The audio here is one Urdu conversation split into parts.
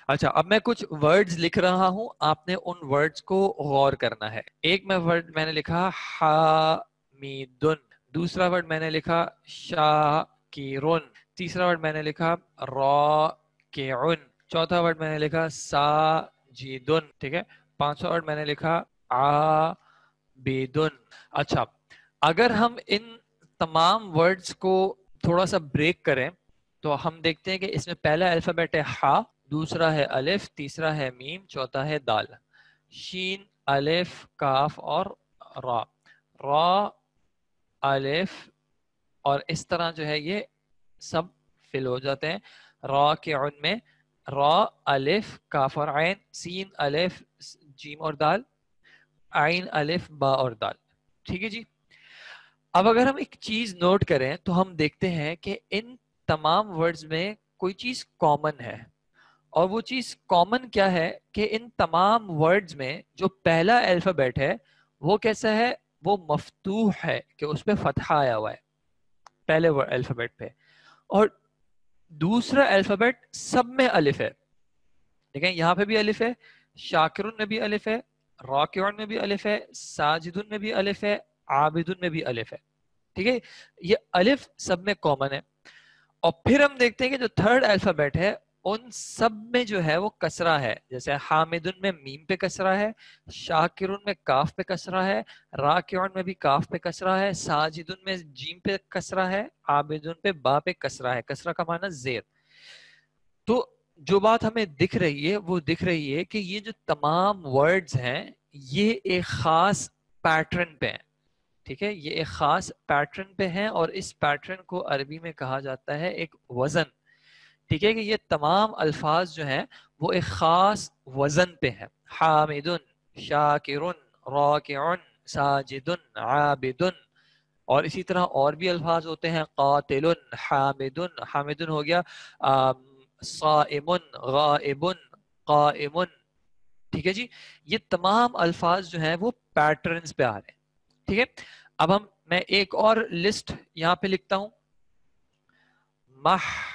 اچھا اب میں کچھ ورڈز لکھ رہا ہوں، آپ نے ان ورڈز کو غور کرنا ہے. ایک ورڈ میں نے لکھا حامیدن، دوسرا ورڈ میں نے لکھا شاکرن، تیسرا ورڈ میں نے لکھا راکعن، چوتھا ورڈ میں نے لکھا ساجدن، ٹھیک ہے، پانچواں ورڈ میں نے لکھا عابدن. اچھا اگر ہم ان تمام ورڈز کو تھوڑا سا بریک کریں تو ہم دیکھتے ہیں کہ اس میں پہلا الفابیٹ ہے ہا، دوسرا ہے الف، تیسرا ہے میم، چوتھا ہے دال. شین، الف، کاف اور را. را، الف اور اس طرح جو ہے یہ سب فل ہو جاتے ہیں. را کے عن میں را، الف، کاف اور عین، سین، الف، جیم اور دال، عین، الف، با اور دال. ٹھیک ہے جی. اب اگر ہم ایک چیز نوٹ کریں تو ہم دیکھتے ہیں کہ ان تمام ورڈز میں کوئی چیز کامن ہے، اور وہ چیز کامن کیا ہے کہ ان تمام ورڈز میں جو پہلا الفابیٹ ہے وہ کیسا ہے، وہ مفتوح ہے کہ اس پہ فتحہ آیا ہوا ہے پہلے الفابیٹ پہ، اور دوسرا الفابیٹ سب میں الف ہے. دیکھیں یہاں پہ بھی الف ہے، شاکرن میں بھی الف ہے، راکعن میں بھی الف ہے، ساجدن میں بھی الف ہے، عابدن میں بھی الف ہے. ٹھیک ہے، یہ الف سب میں کامن ہے. اور پھر ہم دیکھتے ہیں کہ جو تھرڈ الفابیٹ ہے ان سب میں جو ہے وہ کسرہ ہے. جیسے حامدن میں میم پہ کسرہ ہے، شاکرن میں کاف پہ کسرہ ہے، راکعن میں بھی کاف پہ کسرہ ہے، ساجدن میں جیم پہ کسرہ ہے، عابدن پہ با پہ کسرہ ہے. کسرہ کا معنی زیر. تو جو بات ہمیں دکھ رہی ہے وہ دکھ رہی ہے کہ یہ جو تمام ورڈز ہیں یہ ایک خاص پیٹرن پہ ہیں. ٹھیک ہے، یہ ایک خاص پیٹرن پہ ہیں اور اس پیٹرن کو عربی میں کہا جاتا ہے ایک وزن. ٹھیک ہے، کہ یہ تمام الفاظ جو ہیں وہ ایک خاص وزن پہ ہیں. حامدن، شاکرن، راکعن، ساجدن، عابدن. اور اسی طرح اور بھی الفاظ ہوتے ہیں، قاتل، حامدن، حامدن ہو گیا، صائمن، غائبن، قائمن. ٹھیک ہے جی. یہ تمام الفاظ جو ہیں وہ پیٹرنز پہ آ رہے ہیں. ٹھیک ہے، اب میں ایک اور لسٹ یہاں پہ لکھتا ہوں. محمودن،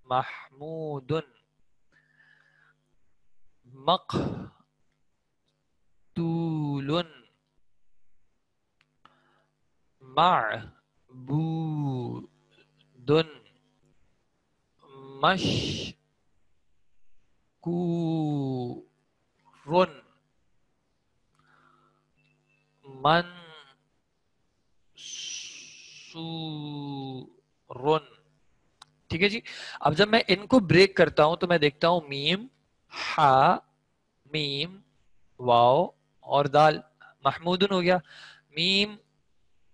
محمودن، مقتولن، معبودن، مشکورن، منصورن. ٹھیک ہے جی. اب جب میں ان کو بریک کرتا ہوں تو میں دیکھتا ہوں میم، ہا، میم، واو اور دال. محمودن ہو گیا، میم،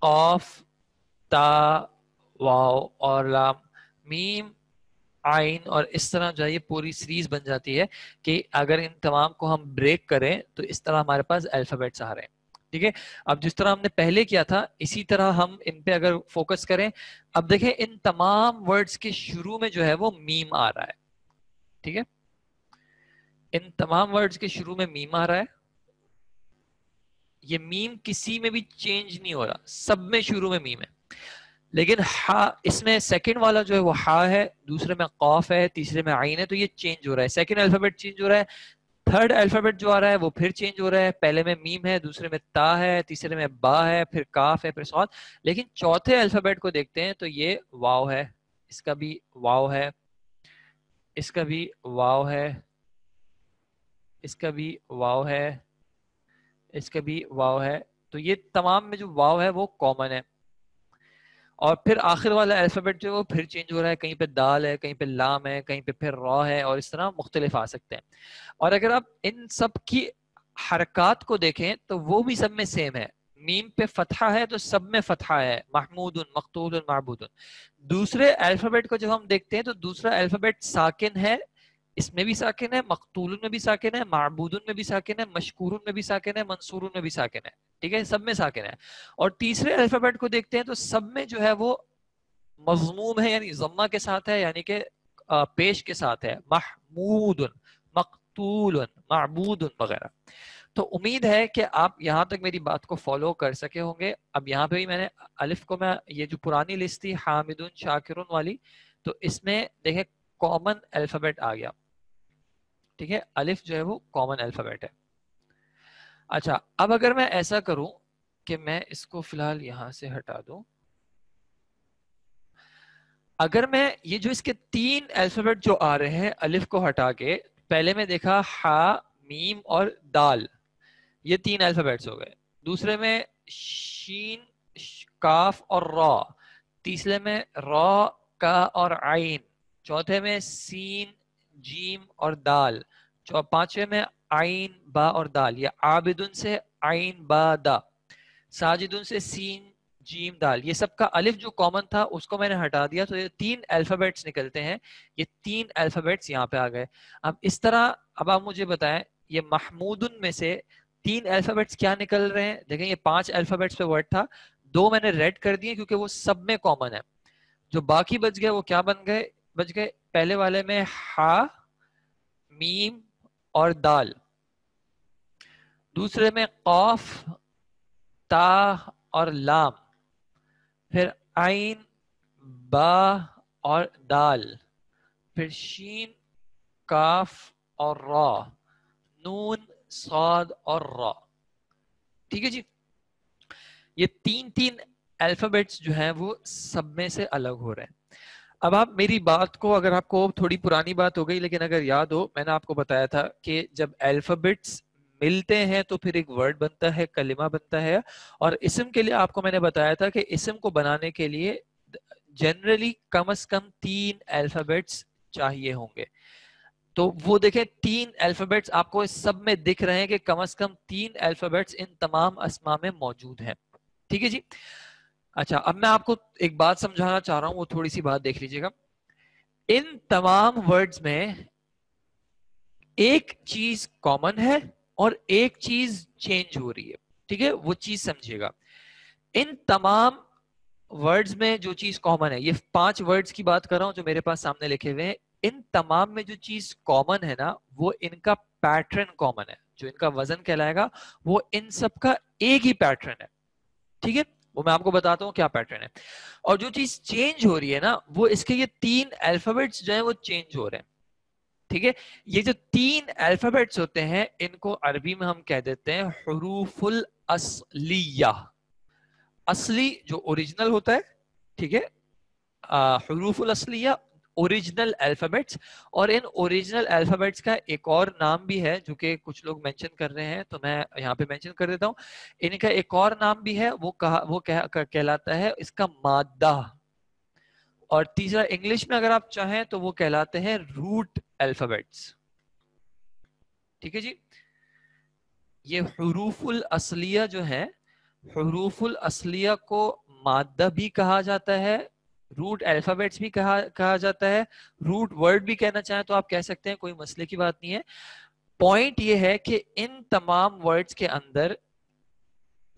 قاف، تا، واو اور لام، میم، عین، اور اس طرح جو ہے یہ پوری سیریز بن جاتی ہے کہ اگر ان تمام کو ہم بریک کریں تو اس طرح ہمارے پاس الفابیٹس آ رہے ہیں. ٹھیک ہے، اب جس طرح ہم نے پہلے کیا تھا اسی طرح ہم ان پہ اگر فوکس کریں. اب دیکھیں ان تمام ورڈز کے شروع میں جو ہے وہ میم آ رہا ہے. ٹھیک ہے، ان تمام ورڈز کے شروع میں میم آ رہا ہے. یہ میم کسی میں بھی چینج نہیں ہو رہا، سب میں شروع میں میم ہے. لیکن ہا، اس میں سیکنڈ والا جو ہے وہ ہا ہے، دوسرے میں قاف ہے، تیسرے میں عین ہے، تو یہ چینج ہو رہا ہے. سیکنڈ الفابیٹ چینج ہو رہا ہے. تھرڈ الفابیٹ جو آ رہا ہے وہ پھر چینج ہو رہا ہے. پہلے میں میم ہے، دوسرے میں تا ہے، تیسرے میں با ہے، پھر کاف ہے، پھر صاد. لیکن چوتھے الفابیٹ کو دیکھتے ہیں تو یہ واو ہے، اس کا بھی واو ہے، اس کا بھی واو ہے، اس کا بھی واو ہے، اس کا بھی واو ہے. تو یہ تمام میں جو واو ہے وہ کامن ہے. اور پھر آخر والا الفابیٹ جو ہے وہ پھر چینج ہو رہا ہے، کہیں پہ دال ہے، کہیں پہ لام ہے، کہیں پہ پھر را ہے، اور اس طرح مختلف آ سکتے ہیں. اور اگر آپ ان سب کی حرکات کو دیکھیں تو وہ بھی سب میں سیم ہے. میم پہ فتحہ ہے تو سب میں فتحہ ہے، محمود، مقتول، معبود. دوسرے الفابیٹ کو جب ہم دیکھتے ہیں تو دوسرا الفابیٹ ساکن ہے، اس میں بھی ساکن ہے، مقتول میں بھی ساکن ہے، معبود میں بھی ساکن ہے، مشکور میں بھی ساکن ہے، منصور میں بھی ساکن ہے. ٹھیک ہے، سب میں ساکن ہے. اور تیسرے الفابیٹ کو دیکھتے ہیں تو سب میں جو ہے وہ مضموم ہے، یعنی ضمہ کے ساتھ ہے، یعنی کہ پیش کے ساتھ ہے، محمود، مقتول، معبود وغیرہ. تو امید ہے کہ آپ یہاں تک میری بات کو فالو کر سکے ہوں گے. اب یہاں پہ بھی میں نے الف کو، میں یہ جو پرانی لسٹ تھی حامدن، شاکرن والی، تو اس میں دیکھیں کامن الفابیٹ آ گیا. ٹھیک ہے, الف جو ہے وہ کامن الفابیٹ ہے. اچھا اب اگر میں ایسا کروں کہ میں اس کو فی الحال یہاں سے ہٹا دوں, اگر میں یہ جو اس کے 3 الفابیٹ جو آ رہے ہیں الف کو ہٹا کے, پہلے میں دیکھا ہا میم اور دال, یہ 3 الفابیٹس ہو گئے. دوسرے میں شین کاف اور را, تیسرے میں را کا اور عین, چوتھے میں سین جیم اور دال, پانچویں میں عین با اور دال, یا عابدن سے عین با دا, ساجدن سے سین جیم دال, یہ سب کا الف جو کامن تھا اس کو میں نے ہٹا دیا, تو یہ 3 الفابیٹس نکلتے ہیں. یہ 3 الفابیٹس یہاں پہ آ گئے. اب اس طرح اب آپ مجھے بتائیں یہ محمودن میں سے 3 الفابیٹس کیا نکل رہے ہیں. دیکھیں یہ 5 الفابیٹس پہ ورڈ تھا, 2 میں نے ریڈ کر دیے کیونکہ وہ سب میں کامن ہے. جو باقی بچ گئے وہ کیا بچ گئے, پہلے والے میں ہا میم اور دال, دوسرے میں قاف تا اور لام, پھر عین با اور دال, پھر شین کاف اور را, نون صاد اور را. ٹھیک ہے جی, یہ 3 الفابیٹس جو ہیں وہ سب میں سے الگ ہو رہے ہیں. اب آپ میری بات کو, اگر آپ کو تھوڑی پرانی بات ہو گئی لیکن اگر یاد ہو, میں نے آپ کو بتایا تھا کہ جب الفابیٹس ملتے ہیں تو پھر ایک ورڈ بنتا ہے, کلمہ بنتا ہے. اور اسم کے لیے آپ کو میں نے بتایا تھا کہ اسم کو بنانے کے لیے جنرلی کم از کم 3 الفابیٹس چاہیے ہوں گے. تو وہ دیکھیں 3 الفابیٹس آپ کو اس سب میں دکھ رہے ہیں کہ کم از کم 3 الفابیٹس ان تمام اسما میں موجود ہیں. ٹھیک ہے جی. اچھا اب میں آپ کو ایک بات سمجھانا چاہ رہا ہوں, وہ تھوڑی سی بات دیکھ لیجیے گا. ان تمام ورڈز میں ایک چیز کامن ہے اور ایک چیز چینج ہو رہی ہے. ٹھیک ہے, وہ چیز سمجھیے گا. ان تمام ورڈز میں جو چیز کامن ہے, یہ 5 ورڈز کی بات کر رہا ہوں جو میرے پاس سامنے لکھے ہوئے ہیں, ان تمام میں جو چیز کامن ہے نا وہ ان کا پیٹرن کامن ہے. جو ان کا وزن کہلائے گا وہ ان سب کا ایک ہی پیٹرن ہے. ٹھیک ہے, وہ میں آپ کو بتاتا ہوں کیا پیٹرن ہے. اور جو چیز چینج ہو رہی ہے نا وہ اس کے یہ 3 الفابیٹس جو ہیں وہ چینج ہو رہے ہیں. ٹھیک ہے, یہ جو 3 الفابیٹس ہوتے ہیں ان کو عربی میں ہم کہہ دیتے ہیں حروف الاصلیہ. اصلی جو اوریجنل ہوتا ہے, ٹھیک ہے, حروف الاصلیہ اوریجنل الفابیٹس. اور ان اوریجنل الفابیٹس کا ایک اور نام بھی ہے جو کہ کچھ لوگ مینشن کر رہے ہیں, تو میں یہاں پہ مینشن کر دیتا ہوں. ان کا ایک اور نام بھی ہے, وہ کہلاتا ہے اس کا مادہ. اور تیسرا انگلش میں اگر آپ چاہیں تو وہ کہلاتے ہیں روٹ الفابیٹس. ٹھیک ہے جی. یہ حروف الاصلیہ جو ہے, حروف الاصلیہ کو مادہ بھی کہا جاتا ہے, روٹ الفابیٹس بھی کہا جاتا ہے, روٹ ورڈ بھی کہنا چاہیں تو آپ کہہ سکتے ہیں, کوئی مسئلے کی بات نہیں ہے. پوائنٹ یہ ہے کہ ان تمام ورڈز کے اندر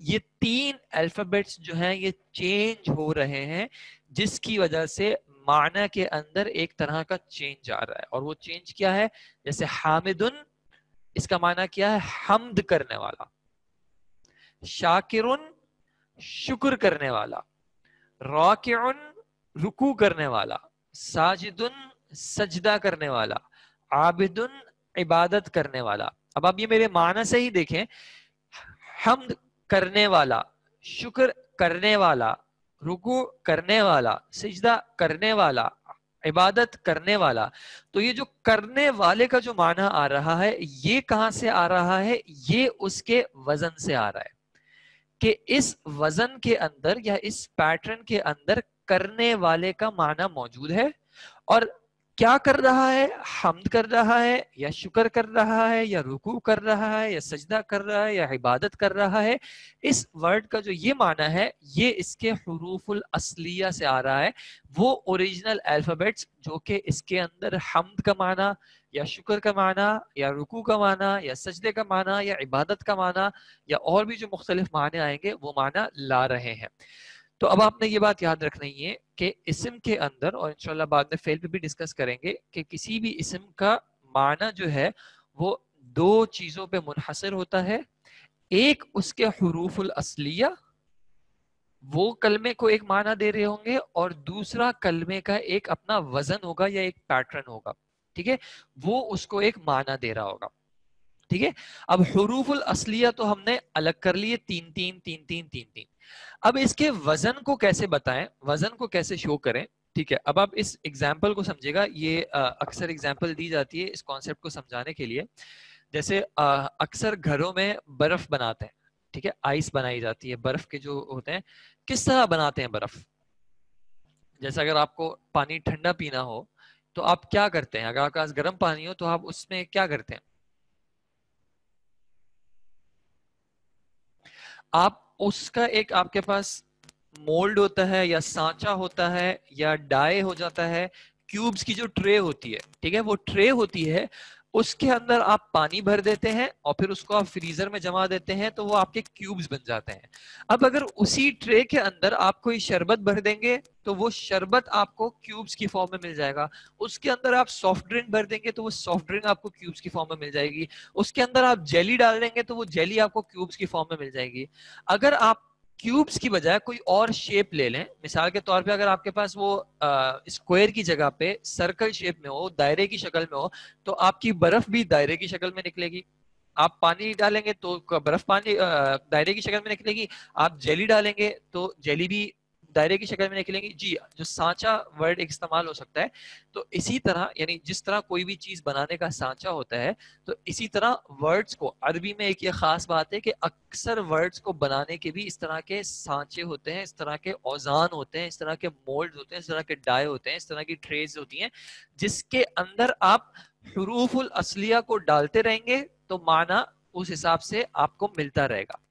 یہ 3 الفابیٹس جو ہیں یہ چینج ہو رہے ہیں, جس کی وجہ سے معنی کے اندر ایک طرح کا چینج آ رہا ہے. اور وہ چینج کیا ہے, جیسے حامدن, اس کا معنی کیا ہے, حمد کرنے والا. شاکرن, شکر کرنے والا. راکعن, رکوع کرنے والا. ساجدن, سجدہ کرنے والا. عابدن, عبادت کرنے والا. اب آپ یہ میرے معنی سے ہی دیکھیں, حمد کرنے والا, شکر کرنے والا, رکوع کرنے والا, سجدہ کرنے والا, عبادت کرنے والا. تو یہ جو کرنے والے کا جو معنی آ رہا ہے یہ کہاں سے آ رہا ہے, یہ اس کے وزن سے آ رہا ہے کہ اس وزن کے اندر یا اس پیٹرن کے اندر کرنے والے کا معنی موجود ہے. اور کیا کر رہا ہے, حمد کر رہا ہے یا شکر کر رہا ہے یا رکوع کر رہا ہے یا سجدہ کر رہا ہے یا عبادت کر رہا ہے. اس ورڈ کا جو یہ معنی ہے یہ اس کے حروف الاصلیہ سے آ رہا ہے, وہ اوریجنل الفابیٹس جو کہ اس کے اندر حمد کا معنی یا شکر کا معنی یا رکوع کا معنی یا سجدے کا معنی یا عبادت کا معنی یا اور بھی جو مختلف معنی آئیں گے وہ معنی لا رہے ہیں. تو اب آپ نے یہ بات یاد رکھنی ہے کہ اسم کے اندر, اور انشاءاللہ بعد میں فعل پہ بھی ڈسکس کریں گے, کہ کسی بھی اسم کا معنی جو ہے وہ 2 چیزوں پہ منحصر ہوتا ہے. ایک اس کے حروف الاصلیہ وہ کلمے کو ایک معنی دے رہے ہوں گے اور دوسرا کلمے کا ایک اپنا وزن ہوگا یا ایک پیٹرن ہوگا. ٹھیک ہے, وہ اس کو ایک معنی دے رہا ہوگا. ٹھیک ہے, اب حروف الاصلیہ تو ہم نے الگ کر لیے, تین تین تین تین تین تین. اب اس کے وزن کو کیسے بتائیں, وزن کو کیسے شو کریں. ٹھیک ہے, اب آپ اس ایگزامپل کو سمجھے گا, یہ اکثر ایگزامپل دی جاتی ہے اس کانسیپٹ کو سمجھانے کے لیے. جیسے اکثر گھروں میں برف بناتے ہیں. ٹھیک ہے, آئس بنائی جاتی ہے, برف کے جو ہوتے ہیں. کس طرح بناتے ہیں برف؟ جیسے اگر آپ کو پانی ٹھنڈا پینا ہو تو آپ کیا کرتے ہیں؟ اگر آپ کے پاس گرم پانی ہو تو آپ اس میں کیا کرتے ہیں؟ آپ اس کا ایک آپ کے پاس مولڈ ہوتا ہے یا سانچا ہوتا ہے یا ڈائی ہو جاتا ہے, کیوبز کی جو ٹرے ہوتی ہے. ٹھیک ہے, وہ ٹرے ہوتی ہے, اس کے اندر آپ پانی بھر دیتے ہیں اور پھر اس کو آپ فریزر میں جما دیتے ہیں تو وہ آپ کے کیوبز بن جاتے ہیں. اب اگر اسی ٹرے کے اندر آپ کوئی شربت بھر دیں گے تو وہ شربت آپ کو کیوبز کی فارم میں مل جائے گا. اس کے اندر آپ سافٹ ڈرنک بھر دیں گے تو وہ سافٹ ڈرنک آپ کو کیوبز کی فارم میں مل جائے گی. اس کے اندر آپ جیلی ڈال دیں گے تو وہ جیلی آپ کو کیوبز کی فارم میں مل جائے گی. اگر آپ کیوبز کی بجائے کوئی اور شیپ لے لیں, مثال کے طور پہ اگر آپ کے پاس وہ اسکوائر کی جگہ پہ سرکل شیپ میں ہو, دائرے کی شکل میں ہو, تو آپ کی برف بھی دائرے کی شکل میں نکلے گی. آپ پانی ڈالیں گے تو برف پانی دائرے کی شکل میں نکلے گی. آپ جیلی ڈالیں گے تو جیلی بھی دائرے کی شکل میں نکلیں گی. جی, جو سانچا ورڈ استعمال ہو سکتا ہے. تو اسی طرح یعنی جس طرح کوئی بھی چیز بنانے کا سانچا ہوتا ہے, تو اسی طرح ورڈز کو عربی میں ایک یہ خاص بات ہے کہ اکثر ورڈز کو بنانے کے بھی اس طرح کے سانچے ہوتے ہیں, اس طرح کے اوزان ہوتے ہیں, اس طرح کے مولڈ ہوتے ہیں, اس طرح کے ڈائے ہوتے ہیں, اس طرح کی ٹریز ہوتی ہیں, جس کے اندر آپ حروف الاصلیہ کو ڈالتے رہیں گے تو معنی اس حساب سے آپ کو ملتا رہے گا.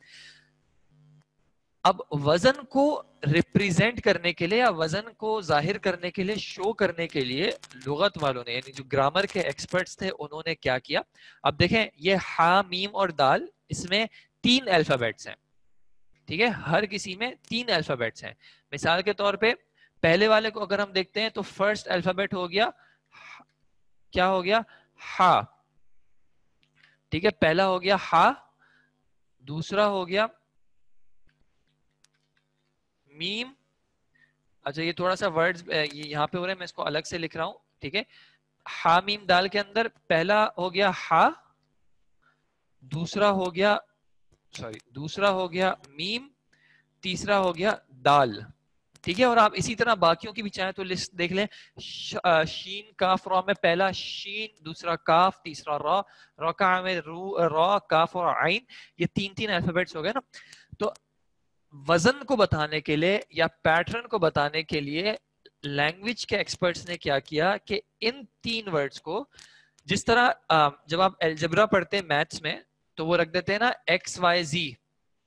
اب وزن کو ریپریزنٹ کرنے کے لیے یا وزن کو ظاہر کرنے کے لیے, شو کرنے کے لیے لغت والوں نے یعنی جو گرامر کے ایکسپرٹس تھے انہوں نے کیا کیا. اب دیکھیں, یہ ہا, میم اور دال, اس میں 3 الفابیٹس ہیں. ٹھیک ہے, ہر کسی میں 3 الفابیٹس ہیں. مثال کے طور پہ پہلے والے کو اگر ہم دیکھتے ہیں تو فرسٹ الفابیٹ ہو گیا, کیا ہو گیا؟ ہا. ٹھیک ہے, پہلا ہو گیا ہا, دوسرا ہو گیا میم. اچھا, یہ تھوڑا سا ورڈز یہاں پہ ہو رہے ہیں, میں اس کو الگ سے لکھ رہا ہوں. ٹھیک ہے, ہا میم دال کے اندر پہلا ہو گیا ہا, دوسرا ہو گیا دوسرا ہو گیا میم, تیسرا ہو گیا دال. ٹھیک ہے, اور آپ اسی طرح باقیوں کی بھی چاہیں تو لسٹ دیکھ لیں. شین کاف را میں پہلا شین, دوسرا کاف, تیسرا را, رکع میں را, کاف اور عین, یہ 3 الفابیٹس ہو گئے نا. تو وزن کو بتانے کے لیے یا پیٹرن کو بتانے کے لیے لینگویج کے ایکسپرٹس نے کیا کیا کہ ان 3 ورڈز کو, جس طرح جب آپ الجبرا پڑھتے ہیں میتھس میں تو وہ رکھ دیتے ہیں نا ایکس وائی زی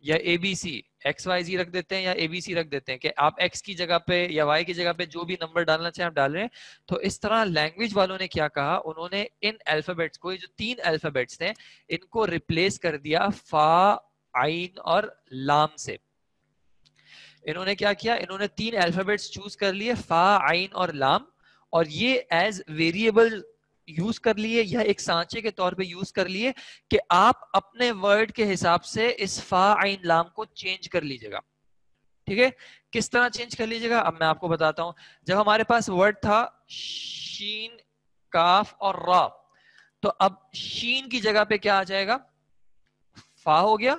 یا A B C, X Y Z رکھ دیتے ہیں یا اے بی سی رکھ دیتے ہیں کہ آپ ایکس کی جگہ پہ یا وائی کی جگہ پہ جو بھی نمبر ڈالنا چاہیں آپ ڈال رہے ہیں. تو اس طرح لینگویج والوں نے کیا کہا, انہوں نے ان الفابیٹس کو, جو 3 الفابیٹس تھے, ان کو ریپلیس کر دیا فا, عین اور لام سے. انہوں نے کیا کیا, انہوں نے 3 الفابیٹس چوز کر لیے, فا, عین اور لام, اور یہ ایز ویریبل یوز کر لیے یا ایک سانچے کے طور پہ یوز کر لیے کہ آپ اپنے ورڈ کے حساب سے اس فا, عین, لام کو چینج کر لیجیے گا. ٹھیک ہے, کس طرح چینج کر لیجیے گا اب میں آپ کو بتاتا ہوں. جب ہمارے پاس ورڈ تھا شین, کاف اور را, تو اب شین کی جگہ پہ کیا آ جائے گا؟ فا ہو گیا,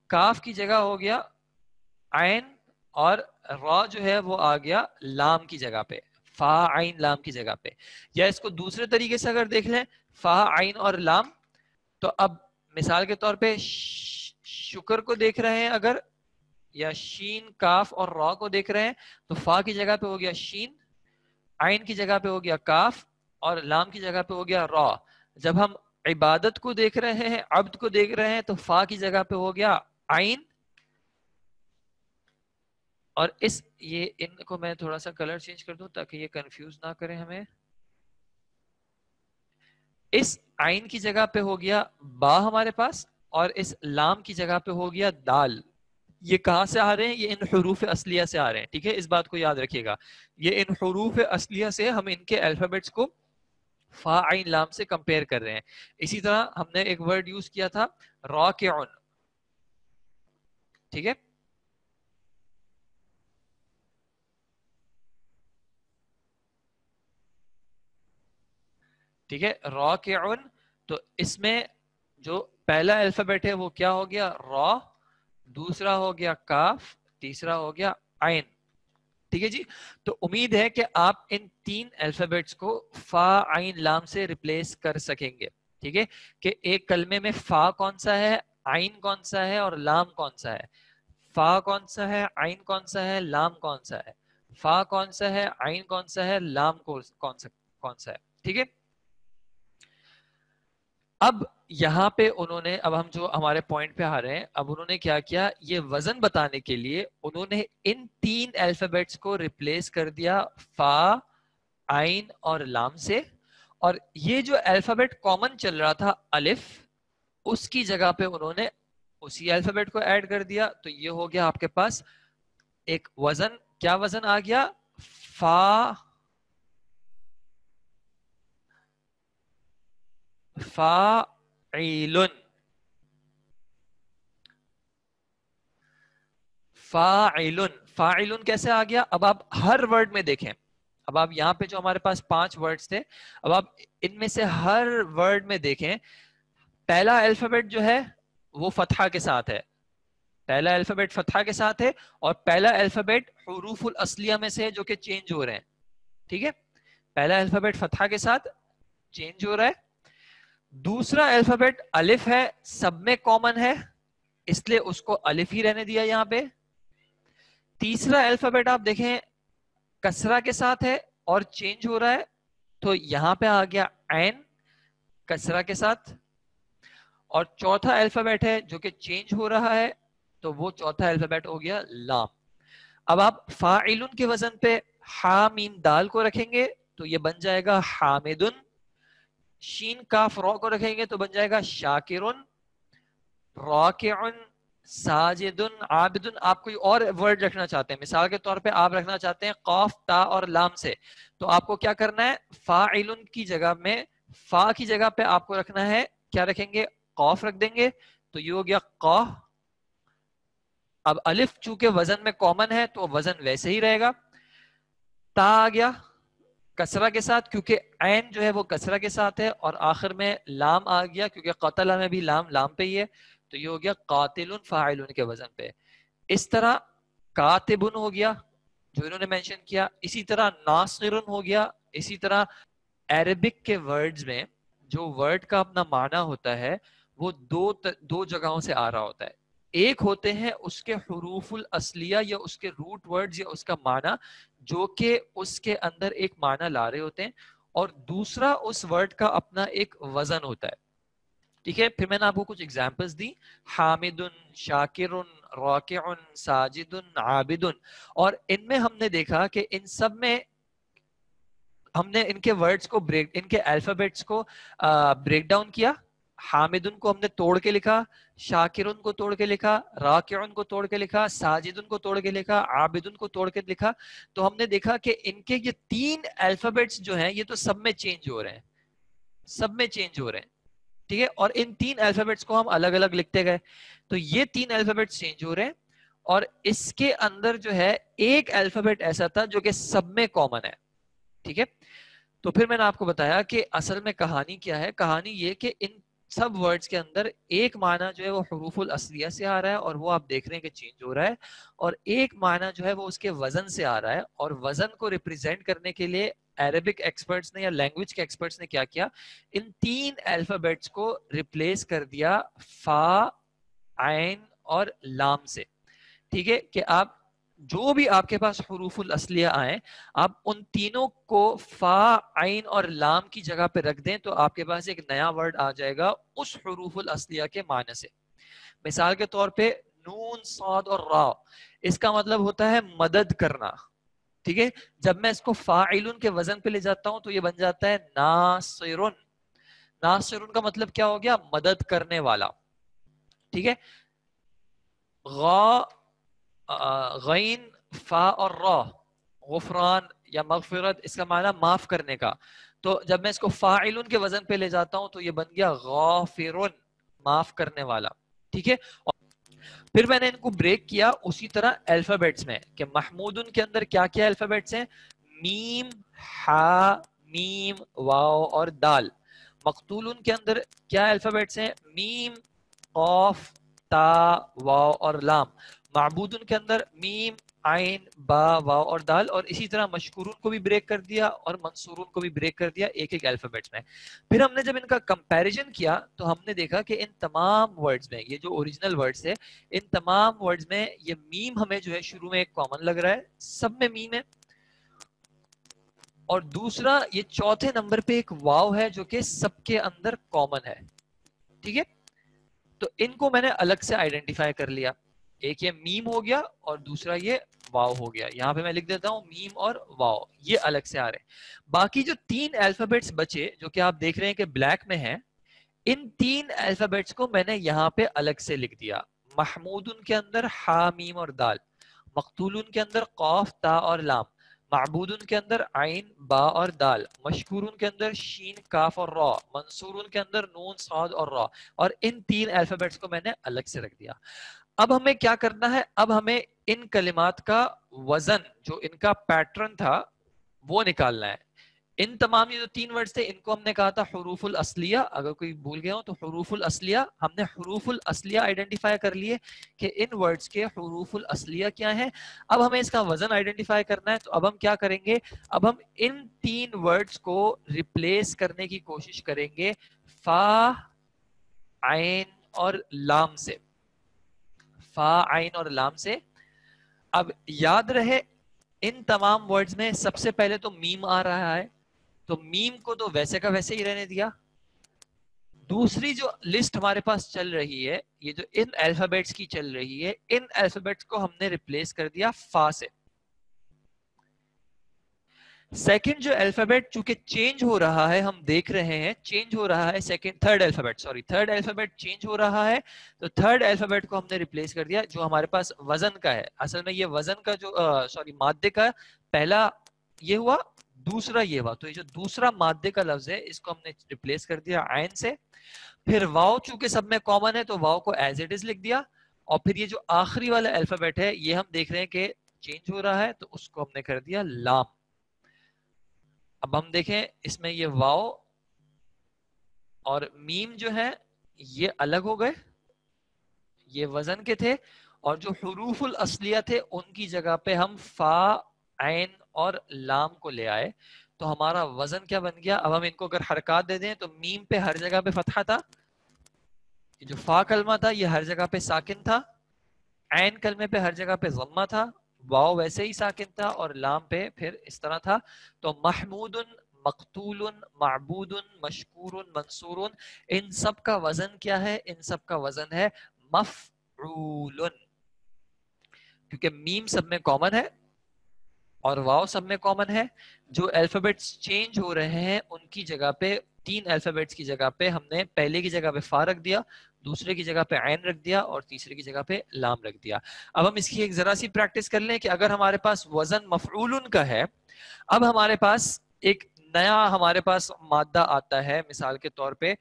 کاف کی جگہ ہو گیا عین, اور را جو ہے وہ آ گیا لام کی جگہ پہ, فا, عین, لام کی جگہ پہ. یا اس کو دوسرے طریقے سے اگر دیکھ لیں, فا, عین اور لام, تو اب مثال کے طور پہ شکر کو دیکھ رہے ہیں اگر, یا شین, کاف اور را کو دیکھ رہے ہیں, تو فا کی جگہ پہ ہو گیا شین, عین کی جگہ پہ ہو گیا کاف, اور لام کی جگہ پہ ہو گیا را. جب ہم عبادت کو دیکھ رہے ہیں, عبد کو دیکھ رہے ہیں, تو فا کی جگہ پہ ہو گیا عین, اور یہ ان کو میں تھوڑا سا کلر چینج کر دوں تاکہ یہ کنفیوز نہ کریں ہمیں. اس عین کی جگہ پہ ہو گیا با ہمارے پاس, اور اس لام کی جگہ پہ ہو گیا دال. یہ کہاں سے آ رہے ہیں؟ یہ ان حروف اصلیہ سے آ رہے ہیں. ٹھیک ہے, اس بات کو یاد رکھیے گا, یہ ان حروف اصلیہ سے ہم ان کے الفابیٹس کو فا, عین, لام سے کمپیئر کر رہے ہیں. اسی طرح ہم نے ایک ورڈ یوز کیا تھا راکعن. ٹھیک ہے, ٹھیک ہے. راکعن تو اس میں جو پہلا الفابیٹ ہے وہ کیا ہو گیا؟ را، دوسرا ہو گیا کاف، تیسرا ہو گیا عین. ٹھیک ہے جی. تو امید ہے کہ آپ ان تین الفابیٹس کو فا عین لام سے ریپلیس کر سکیں گے. ٹھیک ہے کہ ایک کلمے میں فا کون سا ہے، عین کون سا ہے اور لام کون سا ہے. فا کون سا ہے، عین کون سا ہے، لام کون سا ہے. فا کون سا ہے، عین کون سا ہے، لام کون سا ہے. ٹھیک ہے. اب یہاں پہ انہوں نے، اب ہم جو ہمارے پوائنٹ پہ آ رہے ہیں، اب انہوں نے کیا کیا، یہ وزن بتانے کے لیے انہوں نے ان تین الفابیٹس کو ریپلیس کر دیا فا، عین اور لام سے. اور یہ جو الفابیٹ کامن چل رہا تھا الف، اس کی جگہ پہ انہوں نے اسی الفابیٹ کو ایڈ کر دیا. تو یہ ہو گیا آپ کے پاس ایک وزن. کیا وزن آ گیا؟ فا، فاعلن. فاعلن، فاعلن کیسے آ گیا؟ اب آپ ہر ورڈ میں دیکھیں. اب آپ یہاں پہ جو ہمارے پاس 5 ورڈز تھے، اب آپ ان میں سے ہر ورڈ میں دیکھیں پہلا الفابیٹ جو ہے وہ فتحہ کے ساتھ ہے. پہلا الفابیٹ فتحہ کے ساتھ ہے اور پہلا الفابیٹ حروف الاصلیہ میں سے ہے جو کہ چینج ہو رہے ہیں. ٹھیک ہے. پہلا الفابیٹ فتحہ کے ساتھ چینج ہو رہا ہے. دوسرا الفابیٹ الف ہے، سب میں کامن ہے، اس لیے اس کو الف ہی رہنے دیا یہاں پہ. تیسرا الفابیٹ آپ دیکھیں کسرہ کے ساتھ ہے اور چینج ہو رہا ہے، تو یہاں پہ آ گیا عین کسرہ کے ساتھ. اور چوتھا الفابیٹ ہے جو کہ چینج ہو رہا ہے، تو وہ چوتھا الفابیٹ ہو گیا لام. اب آپ فاعلن کے وزن پہ حا میم دال کو رکھیں گے تو یہ بن جائے گا حامدن. شین کاف رو کو رکھیں گے تو بن جائے گا شاکرن، راکعن، ساجدن، عابدن. آپ کوئی اور ورڈ رکھنا چاہتے ہیں، مثال کے طور پہ آپ رکھنا چاہتے ہیں قاف تا اور لام سے، تو آپ کو کیا کرنا ہے، فاعلن کی جگہ میں فا کی جگہ پہ آپ کو رکھنا ہے، کیا رکھیں گے، قاف رکھ دیں گے تو یہ ہو گیا قاف. اب الف چونکہ وزن میں کامن ہے تو وزن ویسے ہی رہے گا. تا آ گیا کسرہ کے ساتھ کیونکہ عین جو ہے وہ کسرہ کے ساتھ ہے، اور آخر میں لام آ گیا کیونکہ قتلہ میں بھی لام لام پہ ہی ہے، تو یہ ہو گیا قاتلن فاعلن کے وزن پہ. اس طرح کاتبن ہو گیا جو انہوں نے مینشن کیا، اسی طرح ناصرن ہو گیا. اسی طرح عربک کے ورڈز میں جو ورڈ کا اپنا معنی ہوتا ہے وہ دو جگہوں سے آ رہا ہوتا ہے. ایک ہوتے ہیں اس کے حروف الاصلیہ یا اس کے روٹ ورڈز یا اس کا معنی جو کہ اس کے اندر ایک معنی لا رہے ہوتے ہیں، اور دوسرا اس ورڈ کا اپنا ایک وزن ہوتا ہے. ٹھیک ہے. پھر میں نے آپ کو کچھ ایگزامپلس دی، حامدن، شاکرن، راکعن، ساجدن، عابدن. اور ان میں ہم نے دیکھا کہ ان سب میں ہم نے ان کے ورڈز کو ان کے الفابیٹس کو بریک ڈاؤن کیا. حامدن کو ہم نے توڑ کے لکھا، شاکرن کو توڑ کے لکھا، راکعن کو توڑ کے لکھا، ساجدن کو توڑ کے لکھا، عابدن کو توڑ کے لکھا. تو ہم نے دیکھا کہ ان کے یہ 3 الفابیٹس جو ہیں یہ تو سب میں چینج ہو رہے ہیں، سب میں چینج ہو رہے ہیں. ٹھیک ہے. اور ان 3 الفابیٹس کو ہم الگ الگ لکھتے گئے، تو یہ 3 الفابیٹس چینج ہو رہے ہیں. اور اس کے اندر جو ہے ایک الفابیٹ ایسا تھا جو کہ سب میں کامن ہے. ٹھیک ہے. تو پھر میں نے آپ کو بتایا کہ اصل میں کہانی کیا ہے. کہانی یہ کہ ان سب ورڈز کے اندر ایک معنی جو ہے وہ حروف الاصلیہ سے آ رہا ہے اور وہ آپ دیکھ رہے ہیں کہ چینج ہو رہا ہے، اور ایک معنی جو ہے وہ اس کے وزن سے آ رہا ہے. اور وزن کو ریپرزینٹ کرنے کے لیے عربک ایکسپرٹس نے یا لینگویج کے ایکسپرٹس نے کیا کیا، ان 3 الفابیٹس کو ریپلیس کر دیا فا، عین اور لام سے. ٹھیک ہے. کہ آپ جو بھی آپ کے پاس حروف الاصلیہ آئیں، آپ ان تینوں کو فا، عین اور لام کی جگہ پہ رکھ دیں تو آپ کے پاس ایک نیا ورڈ آ جائے گا اس حروف الاصلیہ کے معنی سے. مثال کے طور پہ نون، صاد اور را، اس کا مطلب ہوتا ہے مدد کرنا. ٹھیک ہے. جب میں اس کو فاعلن کے وزن پہ لے جاتا ہوں تو یہ بن جاتا ہے ناصرن. ناصرن کا مطلب کیا ہو گیا، مدد کرنے والا. ٹھیک ہے. غین، فا اور را، غفران یا مغفرت، اس کا معنی معاف کرنے کا. تو جب میں اس کو فاعلن کے وزن پہ لے جاتا ہوں تو یہ بن گیا غافرن، معاف کرنے والا. ٹھیک ہے. پھر میں نے ان کو بریک کیا اسی طرح الفابیٹس میں کہ محمودن کے اندر کیا کیا الفابیٹس ہیں، میم، ہا، میم، واو اور دال. مقتولن کے اندر کیا الفابیٹس ہیں؟ میم، قاف، تا، واو اور لام. معبودن کے اندر میم، عین، با، واو اور دال. اور اسی طرح مشکورون کو بھی بریک کر دیا اور منصورون کو بھی بریک کر دیا ایک ایک الفابیٹس میں. پھر ہم نے جب ان کا کمپیریزن کیا تو ہم نے دیکھا کہ ان تمام ورڈز میں، یہ جو اوریجنل ورڈز ہے، ان تمام ورڈز میں یہ میم ہمیں جو ہے شروع میں ایک کامن لگ رہا ہے، سب میں میم ہے. اور دوسرا یہ چوتھے نمبر پہ ایک واو ہے جو کہ سب کے اندر کامن ہے. ٹھیک ہے، تو ان کو میں نے الگ سے آئیڈینٹیفائی کر لیا. ایک یہ میم ہو گیا اور دوسرا یہ واو ہو گیا. یہاں پہ میں لکھ دیتا ہوں میم اور واو، یہ الگ سے آ رہے ہیں. باقی جو 3 الفابیٹس بچے جو کہ آپ دیکھ رہے ہیں کہ بلیک میں ہیں، ان 3 الفابیٹس کو میں نے یہاں پہ الگ سے لکھ دیا. محمودن کے اندر حا، میم اور دال. مقتولن کے اندر قاف، تا اور لام. معبودن کے اندر عین، با اور دال. مشکورن کے اندر شین، کاف اور را. منصورن کے اندر نون، صاد اور را. اور ان 3 الفابیٹس کو میں نے الگ سے رکھ دیا. اب ہمیں کیا کرنا ہے؟ اب ہمیں ان کلمات کا وزن، جو ان کا پیٹرن تھا، وہ نکالنا ہے. ان تمام یہ جو 3 ورڈز تھے ان کو ہم نے کہا تھا حروف الاصلیہ. اگر کوئی بھول گیا ہو تو حروف الاصلیہ، ہم نے حروف الاصلیہ آئیڈینٹیفائی کر لیے کہ ان ورڈز کے حروف الاصلیہ کیا ہیں. اب ہمیں اس کا وزن آئیڈینٹیفائی کرنا ہے. تو اب ہم کیا کریں گے؟ اب ہم ان 3 ورڈز کو ریپلیس کرنے کی کوشش کریں گے فا، عین اور لام سے. فا، عین اور لام سے. اب یاد رہے ان تمام ورڈز میں سب سے پہلے تو میم آ رہا ہے، تو میم کو تو ویسے کا ویسے ہی رہنے دیا. دوسری جو لسٹ ہمارے پاس چل رہی ہے، یہ جو ان الفابیٹس کی چل رہی ہے، ان الفابیٹس کو ہم نے ریپلیس کر دیا فا سے. سیکنڈ جو الفابیٹ چونکہ چینج ہو رہا ہے، ہم دیکھ رہے ہیں چینج ہو رہا ہے. تھرڈ الفابیٹ چینج ہو رہا ہے. تو تھرڈ الفابیٹ کو ہم نے ریپلیس کر دیا جو ہمارے پاس وزن کا ہے. اصل میں یہ وزن کا جو مادے کا پہلا یہ ہوا، دوسرا یہ ہوا. تو یہ جو دوسرا مادے کا لفظ ہے اس کو ہم نے ریپلیس کر دیا عین سے. پھر واو چونکہ سب میں کامن ہے تو واو کو ایز اٹ از لکھ دیا. اور پھر یہ جو آخری والا الفابیٹ ہے یہ ہم دیکھ رہے ہیں کہ چینج ہو رہا ہے تو اس کو ہم نے کر دیا لام. اب ہم دیکھیں اس میں یہ واو اور میم جو ہے یہ الگ ہو گئے، یہ وزن کے تھے. اور جو حروف الاصلیہ تھے ان کی جگہ پہ ہم فا، عین اور لام کو لے آئے. تو ہمارا وزن کیا بن گیا؟ اب ہم ان کو اگر حرکات دے دیں تو میم پہ ہر جگہ پہ فتحہ تھا، جو فا کلمہ تھا یہ ہر جگہ پہ ساکن تھا. عین کلمے پہ ہر جگہ پہ ضمہ تھا. واو ویسے ہی ساکن تھا اور لام پہ پھر اس طرح تھا. تو محمود، مقتول، معبود، مشکور، منصور، ان سب کا وزن کیا ہے؟ ان سب کا وزن ہے مفعول. کیونکہ میم سب میں کامن ہے اور واو سب میں کامن ہے. جو الفابیٹس چینج ہو رہے ہیں ان کی جگہ پہ 3 الفابیٹس کی جگہ پہ ہم نے پہلے کی جگہ پہ فا رکھ دیا، دوسرے کی جگہ پہ عین رکھ دیا اور تیسرے کی جگہ پہ لام رکھ دیا. اب ہم اس کی ایک ذرا سی پریکٹس کر لیں کہ اگر ہمارے پاس وزن مفعول کا ہے، اب ہمارے پاس ایک نیا ہمارے پاس مادہ آتا ہے، مثال کے طور پہ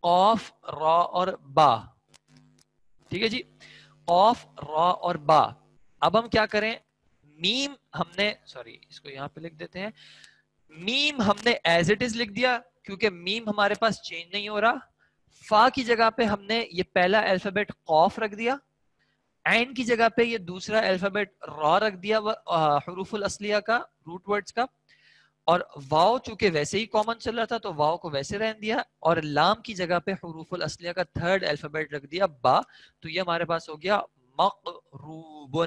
قاف، را اور با. ٹھیک ہے جی، قاف، را اور با. اب ہم کیا کریں؟ میم ہم نے اس کو یہاں پہ لکھ دیتے ہیں. میم ہم نے ایز اٹ از لکھ دیا کیونکہ میم ہمارے پاس چینج نہیں ہو رہا. فا کی جگہ پہ ہم نے یہ پہلا الفابیٹ قاف رکھ دیا. عین کی جگہ پہ یہ دوسرا الفابیٹ را رکھ دیا، حروف الاصلیہ کا، روٹ ورڈز کا. اور واو چونکہ ویسے ہی کامن چل رہا تھا تو واو کو ویسے رہن دیا. اور لام کی جگہ پہ حروف الاصلیہ کا تھرڈ الفابیٹ رکھ دیا با. تو یہ ہمارے پاس ہو گیا مقروب.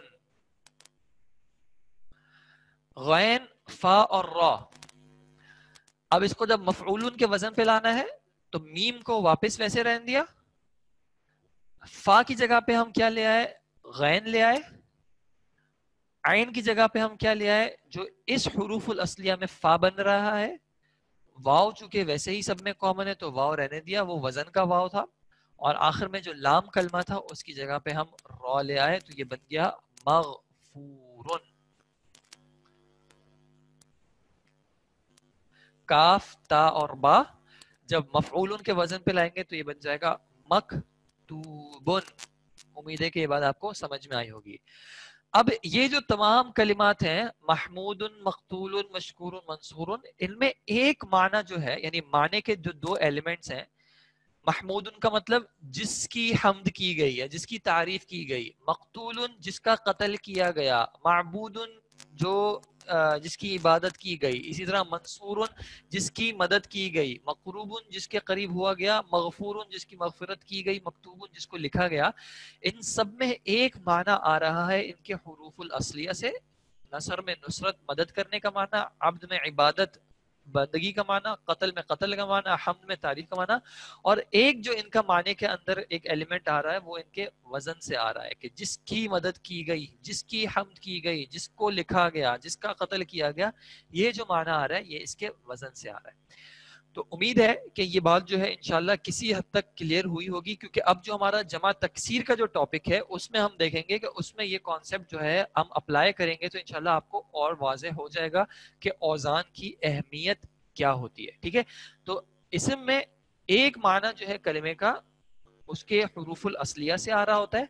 غین، فا اور را. اب اس کو جب مفعولن کے وزن پہ لانا ہے تو میم کو واپس ویسے رہن دیا. فا کی جگہ پہ ہم کیا لے آئے؟ غین لے آئے. عین کی جگہ پہ ہم کیا لے آئے؟ جو اس حروف الاصلیہ میں فا بن رہا ہے. واو چونکہ ویسے ہی سب میں کامن ہے تو واو رہنے دیا، وہ وزن کا واو تھا. اور آخر میں جو لام کلمہ تھا اس کی جگہ پہ ہم را لے آئے تو یہ بن گیا مغفور. کاف، تا اور با جب مفعول کے وزن پہ لائیں گے تو یہ بن جائے گا مکتوبن. امید ہے کہ یہ بات آپ کو سمجھ میں آئی ہوگی. اب یہ جو تمام کلمات ہیں محمود مقتول مشکور منصور، ان میں ایک معنی جو ہے، یعنی معنی کے جو دو ایلیمنٹس ہیں، محمود کا مطلب جس کی حمد کی گئی ہے، جس کی تعریف کی گئی، مقتول جس کا قتل کیا گیا، معبود جو جس کی عبادت کی گئی، اسی طرح منصور جس کی مدد کی گئی، مقروب جس کے قریب ہوا گیا، مغفور جس کی مغفرت کی گئی، مکتوب جس کو لکھا گیا. ان سب میں ایک معنی آ رہا ہے ان کے حروف الاصلیہ سے. نصر میں نصرت مدد کرنے کا معنی، عبد میں عبادت بندگی کا معنی، قتل میں قتل کا معنی، حمد میں تعریف کا معنی. اور ایک جو ان کا معنی کے اندر ایک ایلیمنٹ آ رہا ہے وہ ان کے وزن سے آ رہا ہے کہ جس کی مدد کی گئی، جس کی حمد کی گئی، جس کو لکھا گیا، جس کا قتل کیا گیا. یہ جو معنی آ رہا ہے یہ اس کے وزن سے آ رہا ہے. تو امید ہے کہ یہ بات جو ہے انشاءاللہ کسی حد تک کلیئر ہوئی ہوگی، کیونکہ اب جو ہمارا جمع تکسیر کا جو ٹاپک ہے اس میں ہم دیکھیں گے کہ اس میں یہ کانسیپٹ جو ہے ہم اپلائی کریں گے تو انشاءاللہ آپ کو اور واضح ہو جائے گا کہ اوزان کی اہمیت کیا ہوتی ہے. ٹھیک ہے، تو اسم میں ایک معنی جو ہے کلمے کا اس کے حروف الاصلیہ سے آ رہا ہوتا ہے.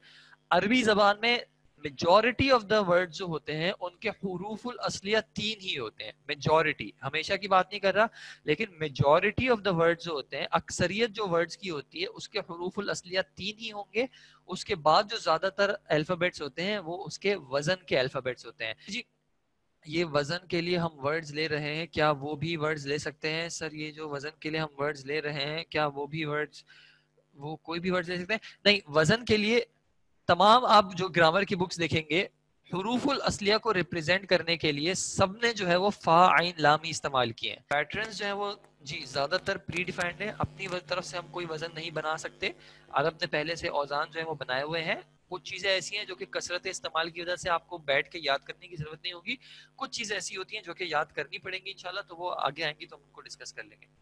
عربی زبان میں میجورٹی آف دا ورڈ جو ہوتے ہیں ان کے حروف الاصلیہ 3 ہی ہوتے ہیں. میجورٹی، ہمیشہ کی بات نہیں کر رہا، لیکن میجورٹی آف دا ورڈ جو ہوتے ہیں، اکثریت جو ورڈز کی ہوتی ہے اس کے حروف الاصلیہ 3 ہی ہوں گے. اس کے بعد جو زیادہ تر الفابیٹس ہوتے ہیں وہ اس کے وزن کے الفابیٹس ہوتے ہیں. جی یہ وزن کے لیے ہم ورڈز لے رہے ہیں، کیا وہ بھی ورڈز لے سکتے ہیں؟ سر یہ جو وزن کے لیے ہم ورڈز لے رہے ہیں کیا وہ بھی ورڈز، وہ کوئی بھی ورڈز لے سکتے ہیں؟ نہیں، وزن کے لیے تمام آپ جو گرامر کی بکس دیکھیں گے حروف الاصلیہ کو ریپرزینٹ کرنے کے لیے سب نے جو ہے وہ فا عین لام ہی استعمال کیے ہیں. پیٹرنز جو ہے وہ جی زیادہ تر پری ڈیفائنڈ ہیں، اپنی طرف سے ہم کوئی وزن نہیں بنا سکتے. عرب نے پہلے سے اوزان جو ہے وہ بنائے ہوئے ہیں. کچھ چیزیں ایسی ہیں جو کہ کثرت استعمال کی وجہ سے آپ کو بیٹھ کے یاد کرنے کی ضرورت نہیں ہوگی، کچھ چیزیں ایسی ہوتی ہیں جو کہ یاد کرنی پڑیں گی انشاءاللہ، تو وہ آگے آئیں گی تو ہم ان کو ڈسکس کر لیں گے.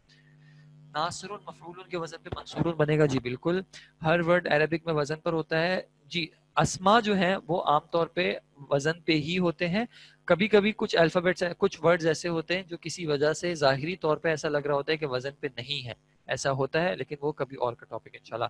ناصر مفعول کے وزن پہ منصور بنے گا، جی بالکل، ہر ورڈ عربک میں وزن پر ہوتا ہے. جی اسما جو ہیں وہ عام طور پہ وزن پہ ہی ہوتے ہیں. کبھی کبھی کچھ الفابیٹس، کچھ ورڈز ایسے ہوتے ہیں جو کسی وجہ سے ظاہری طور پہ ایسا لگ رہا ہوتا ہے کہ وزن پہ نہیں ہے، ایسا ہوتا ہے، لیکن وہ کبھی اور کا ٹاپک انشاءاللہ.